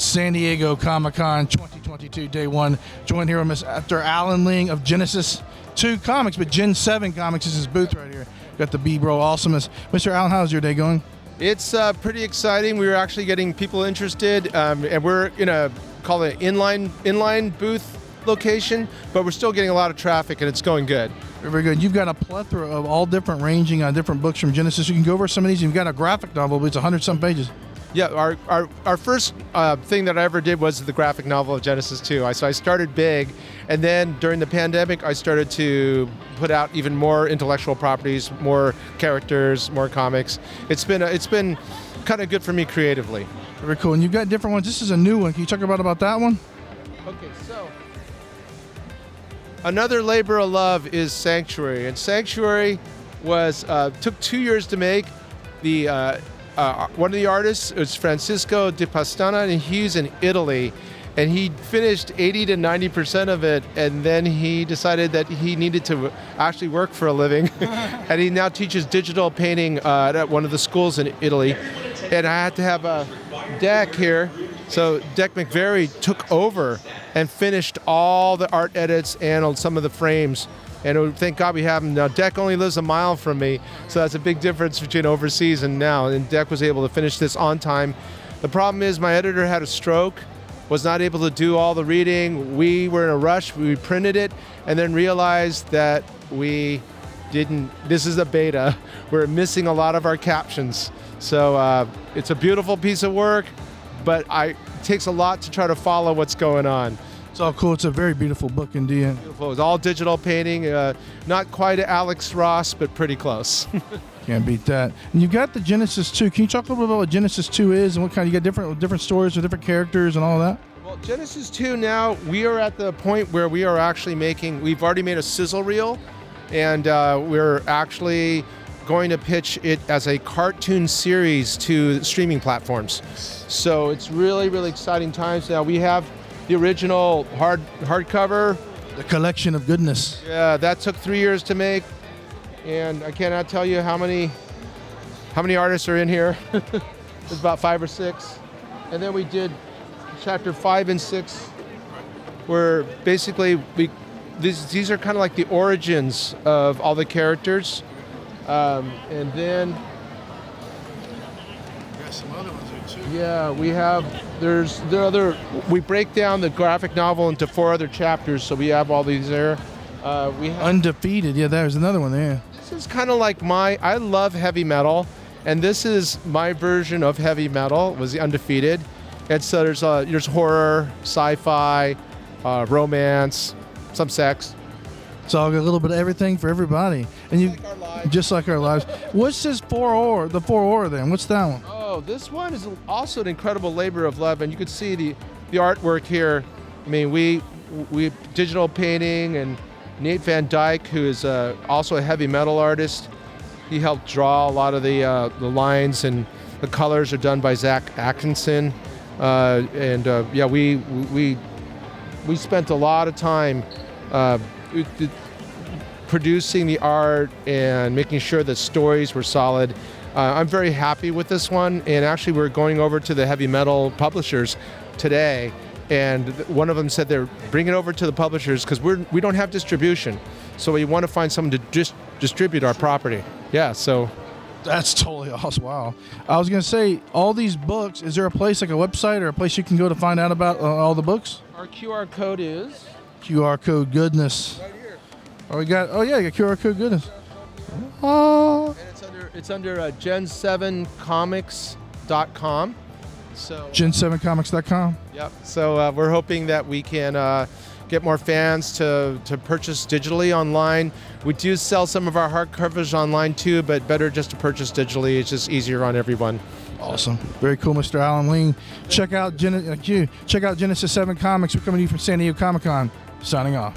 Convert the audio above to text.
San Diego Comic-Con 2022 Day 1. Joined here with Mr. Allen Ling of Genesis 2 Comics, but Gen7 Comics is his booth right here. Got the B-Bro awesomeness. Mr. Allen, how's your day going? It's pretty exciting. We were actually getting people interested, and we're in a call it inline booth location, but we're still getting a lot of traffic, and it's going good. Very good. You've got a plethora of all different ranging on different books from Genesis. You can go over some of these. You've got a graphic novel, but it's 100-some pages. Yeah, our first thing that I ever did was the graphic novel of Genesis 2. So I started big, and then during the pandemic, I started to put out even more intellectual properties, more characters, more comics. It's been kind of good for me creatively. Very cool. And you've got different ones. This is a new one. Can you talk about that one? Okay, so another labor of love is Sanctuary, and Sanctuary was took 2 years to make. The one of the artists is Francisco Di Pastana, and he's in Italy, and he finished 80 to 90% of it, and then he decided that he needed to actually work for a living, and he now teaches digital painting at one of the schools in Italy. And I had to have a Deck here, so Deck McVeary took over and finished all the art edits and some of the frames. And thank God we have him now. Deck only lives a mile from me, so that's a big difference between overseas and now. And Deck was able to finish this on time. The problem is my editor had a stroke, was not able to do all the reading. We were in a rush. We printed it and then realized that we didn't. This is a beta. We're missing a lot of our captions. So it's a beautiful piece of work, but it takes a lot to try to follow what's going on. It's all cool. It's a very beautiful book indeed. Beautiful. It was all digital painting. Not quite Alex Ross, but pretty close. Can't beat that. And you've got the Genesis 2. Can you talk a little bit about what Genesis 2 is and what kind? You got different stories with different characters and all of that? Well, Genesis 2 now, we are at the point where we are actually we've already made a sizzle reel, and we're actually going to pitch it as a cartoon series to streaming platforms. So it's really, really exciting times now. We have the original hardcover. The collection of goodness. Yeah, that took 3 years to make, and I cannot tell you how many artists are in here. There's about 5 or 6. And then we did chapter 5 and 6, where basically these are kind of like the origins of all the characters. And then Some other ones here too. yeah, we break down the graphic novel into 4 other chapters, so we have all these there. We have Undefeated. Yeah, there's another one there. This is kind of like I love heavy metal, and this is my version of heavy metal, was the Undefeated. And so there's horror, sci-fi, romance, some sex. It's all a little bit of everything for everybody. And you, Like our lives. just like our lives. What's this 4-or? The 4-or then? What's that one? Oh, this one is also an incredible labor of love, and you can see the artwork here. I mean, we digital painting, and Nate Van Dyke, who is also a heavy metal artist, he helped draw a lot of the lines, and the colors are done by Zach Atkinson. Yeah, we spent a lot of time producing the art and making sure that stories were solid. I'm very happy with this one, and actually we're going over to the heavy metal publishers today, and one of them said they're bringing it over to the publishers because we don't have distribution, so we want to find someone to distribute our property. Yeah, so That's totally awesome. Wow. I was going to say, all these books, is there a place like a website or a place you can go to find out about all the books? our QR code is QR code goodness. right here, Oh, yeah, you got QR code goodness. Oh. and it's under Gen7Comics.com. So Gen7Comics.com. yep. So we're hoping that we can get more fans to purchase digitally online. We do sell some of our hardcovers online too, but better just to purchase digitally. It's just easier on everyone. Awesome. Very cool, Mr. Allen Ling. Check out Genesis 7 Comics. We're coming to you from San Diego Comic-Con. Signing off.